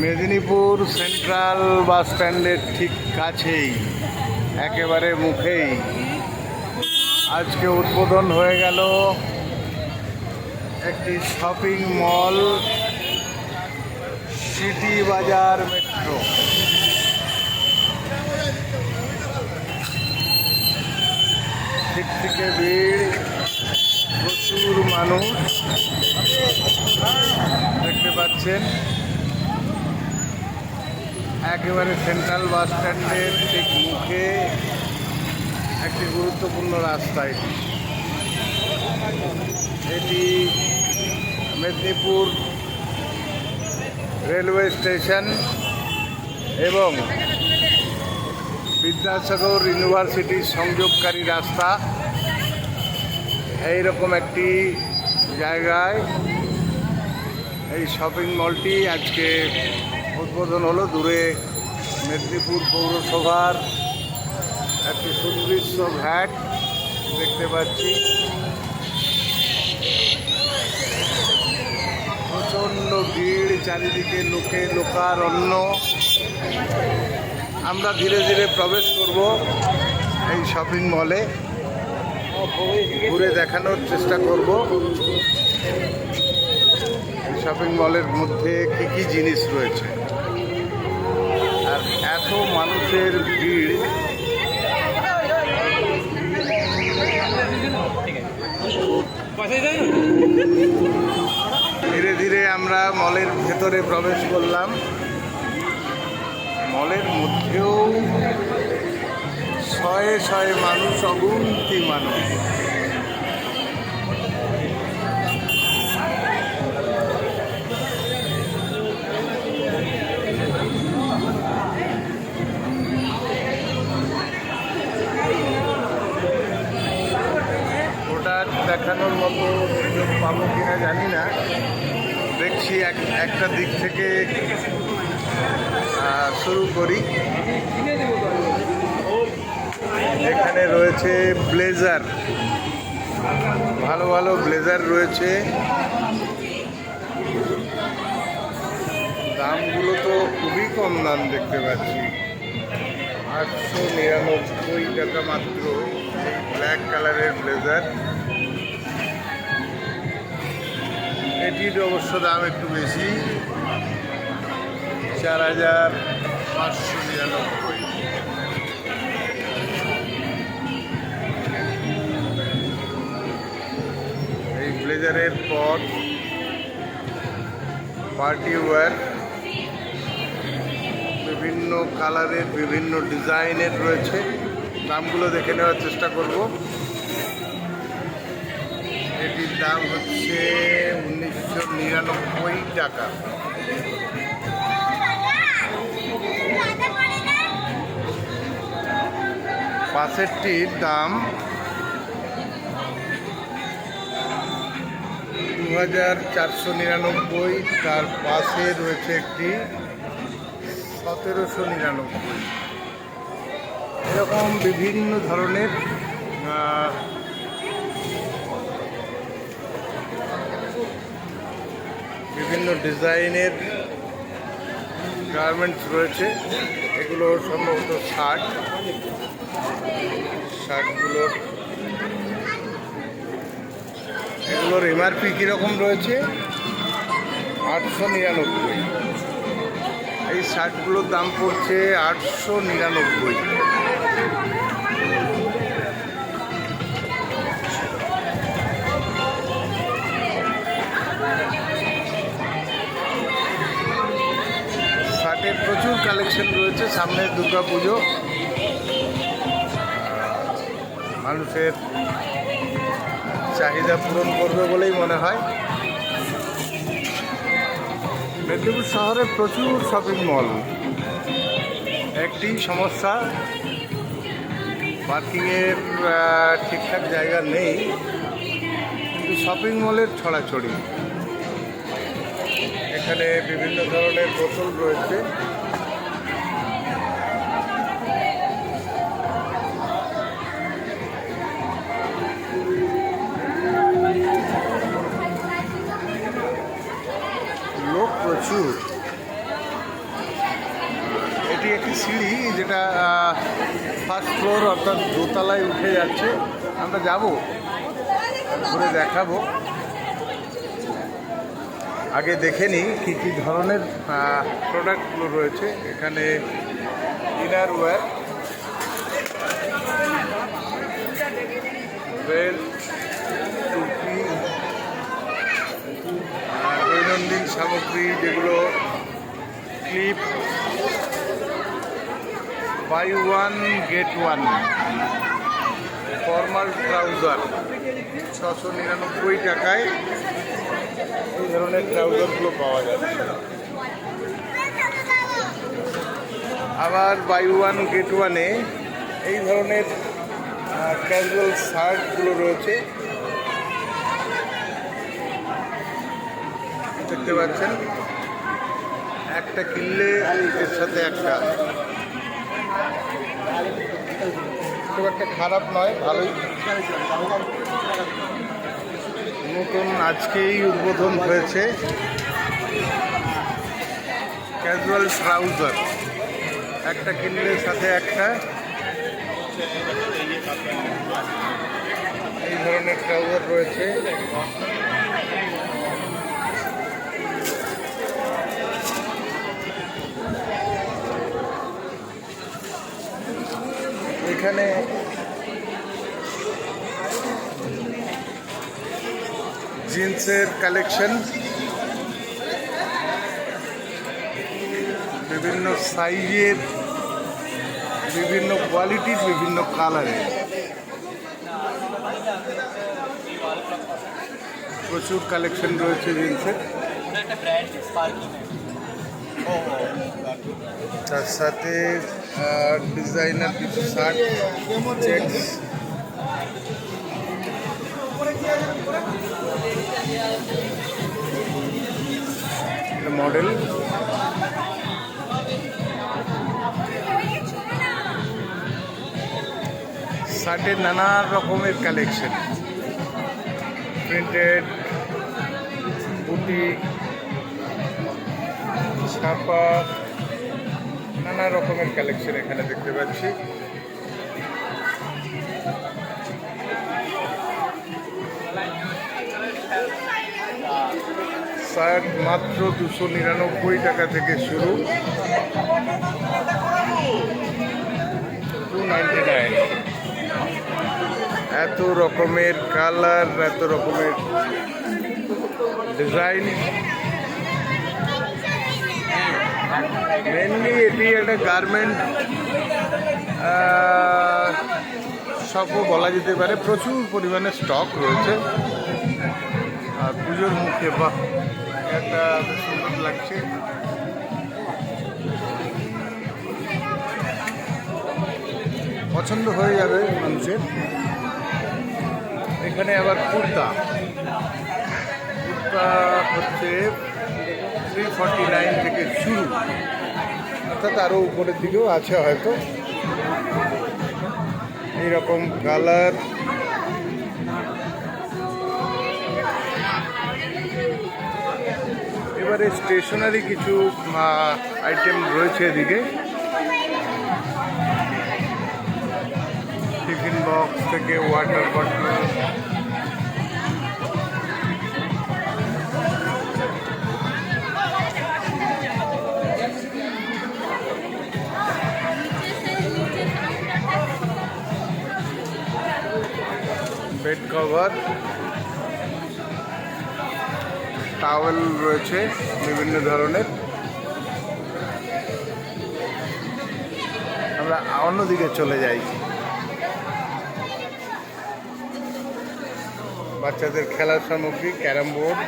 Medinipur central bus স্ট্যান্ডের ঠিক কাছেই, একেবারে মুখেই আজকে উদ্বোধন হয়ে গেল একটি শপিং মল, সিটি বাজার মেট্রো। ঠিক থেকে ভিড়, প্রচুর মানুষ দেখতে পাচ্ছেন। একেবারে সেন্ট্রাল বাস স্ট্যান্ডের ঠিক মুখে একটি গুরুত্বপূর্ণ রাস্তা। এটি মেদিনীপুর রেলওয়ে স্টেশন এবং বিদ্যাসাগর ইউনিভার্সিটির সংযোগকারী রাস্তা। এইরকম একটি জায়গায় এই শপিং মলটি আজকে উদ্বোধন হলো। দূরে মেদিনীপুর পৌরসভার একটি সুদৃশ্য ঘাট দেখতে পাচ্ছি। প্রচণ্ড ভিড়, চারিদিকে লোকে লোকারণ্য। আমরা ধীরে ধীরে প্রবেশ করব এই শপিং মলে, ঘুরে দেখানোর চেষ্টা করব এই শপিং মলের মধ্যে কী কী জিনিস রয়েছে। আর এত মানুষের ভিড়, ধীরে ধীরে আমরা মলের ভেতরে প্রবেশ করলাম। মলের মধ্যেও শয়ে শয়ে মানুষ, অগুন্তি মানুষ। ওটা দেখানোর মতো সুযোগ পাবো কিনা জানি না। দেখছি একটা দিক থেকে শুরু করি। এখানে রয়েছে ব্লেজার, ভালো ভালো ব্লেজার রয়েছে। দামগুলো তো খুবই কম দাম দেখতে পাচ্ছি, 899 টাকা মাত্র এই ব্ল্যাক কালারের ব্লেজার। এটির অবশ্য দাম একটু বেশি, 4599। এই ব্লেজারের পর পার্টি ওয়্যার, বিভিন্ন কালারের, বিভিন্ন ডিজাইনের রয়েছে। দামগুলো দেখে নেওয়ার চেষ্টা করব। এটির দাম হচ্ছে 1999 টাকা। পাশেরটির দাম 2499। তার পাশে রয়েছে একটি 1799। এরকম বিভিন্ন ধরনের বিভিন্ন ডিজাইনের গার্মেন্টস রয়েছে। এগুলো সম্ভবত শার্টগুলোর এগুলোর এমআরপি কীরকম রয়েছে? 899। এই শার্টগুলোর দাম পড়ছে 899। শার্টের প্রচুর কালেকশন রয়েছে। সামনে দুর্গা পুজো, মানুষের চাহিদা পূরণ করবে বলেই মনে হয়। মেদিনীপুর শহরে প্রচুর শপিং মল। একটি সমস্যা, পার্কিংয়ের ঠিকঠাক জায়গা নেই, কিন্তু শপিং মলের ছড়াছড়ি। এখানে বিভিন্ন ধরনের বোতল রয়েছে। লোক প্রচুর। এটি একটি সিঁড়ি যেটা ফার্স্ট ফ্লোর অর্থাৎ দোতলায় উঠে যাচ্ছে। আমরা যাব, ঘুরে দেখাবো। আগে দেখে নিই কী কী ধরনের প্রোডাক্টগুলো রয়েছে এখানে। ইনারওয়্যার, বেল্ট, টুপি, দৈনন্দিন সামগ্রী যেগুলো clip, buy one get one, formal trouser 699 টাকায় এই ধরনের ট্রাউজারগুলো পাওয়া যাচ্ছে। আবার বাই ওয়ান গেট ওয়ানে এই ধরনের ক্যাজুয়াল শার্টগুলো রয়েছে, দেখতে পাচ্ছেন। একটা কিনলে এর সাথে একটা, খুব একটা খারাপ নয়, ভালোই। নতুন আজকেই উদ্বোধন হয়েছে ক্যাজুয়াল ট্রাউজার, একটা কিনলে সাথে একটা। এই ধরনের ট্রাউজার রয়েছে। এখানে জিন্সের কালেকশন, বিভিন্ন সাইজের, বিভিন্ন কোয়ালিটির, বিভিন্ন কালারের, প্রচুর কালেকশন রয়েছে জিন্সের। তার সাথে ডিজাইনার কিছু শার্ট, চেকস, মডেল। শার্টের নানা রকমের কালেকশন, প্রিন্টেড, বুটি, ছাপা, নানা রকমের কালেকশন এখানে দেখতে পাচ্ছি। শার্ট মাত্র 299 টাকা থেকে শুরু, 299। এত রকমের কালার, এত রকমের ডিজাইন। মেনলি এটি একটা গার্মেন্ট শপও বলা যেতে পারে। প্রচুর পরিমাণে স্টক রয়েছে। আর পুজোর মুখে বাহ, একটা সুন্দর লাগছে। পছন্দ হয়ে যাবে মানুষের। এখানে আবার কুর্তা হচ্ছে 349 থেকে শুরু, অর্থাৎ আরও উপরের দিকেও আছে হয়তো। এইরকম কালার, এবারে স্টেশনারি কিছু আইটেম রয়েছে এদিকে। টিফিন বক্স থেকে water bottle, bed cover, towel রয়েছে বিভিন্ন ধরনের। আমরা অন্যদিকে চলে যাই। বাচ্চাদের খেলার সামগ্রী, ক্যারাম বোর্ড,